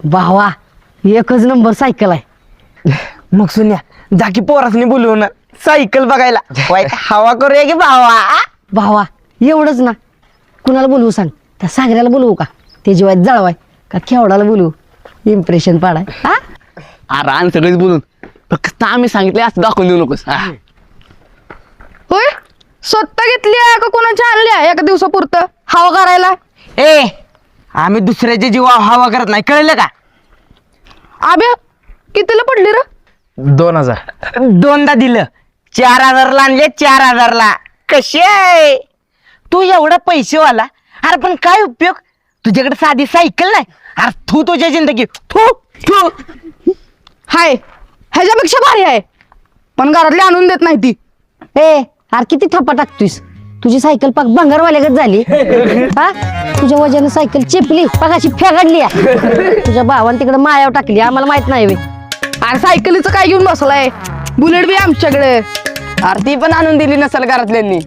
भावा एकच number cycle आहे. मग सुन्या जा की पोरासनी बोलवून सायकल बघायला. हवा करूया की भावा. भावा एवढंच ना, कुणाला बोलवू सांग? त्या सागऱ्याला बोलवू का? ते जेवाय जळवाय का खेवडाला बोलवू इम्प्रेशन पाडाय? हा आराम सगळेच बोलून, फक्त आम्ही सांगितले असं दाखवून देऊ नकोस. होय, स्वतः घेतली आहे का कोणाच्या आणल्या एका दिवसापुरतं हवा करायला? ए आम्ही दुसऱ्याच्या जीवा हवा करत नाही, कळलं का? आब्या कितीला पडली र? 2000. दोनदा दिलं. 4000ला आणले, 4000ला. कशी आहे तू एवढा पैसेवाला? अरे पण काय उपयोग, तुझ्याकडे साधी सायकल नाही. अरे तू तुझ्या जिंदगी तू तू हाय, ह्याच्यापेक्षा भारी आहे, पण घरातली आणून देत नाही ती. ए अरे किती थप्पा टाकतोयस? तुझी सायकल पाक भंगारवाल्यागत झाली. हा तुझ्या वजन सायकल चिपली पगाशी फेगाडली. तुझ्या भावान तिकडे मायावर टाकली, आम्हाला माहित नाही बे. अरे सायकलीचं काय घेऊन बसलाय? बुलेट बी आमच्याकडे. आरती पण आणून दिली नसेल घरातल्यांनी.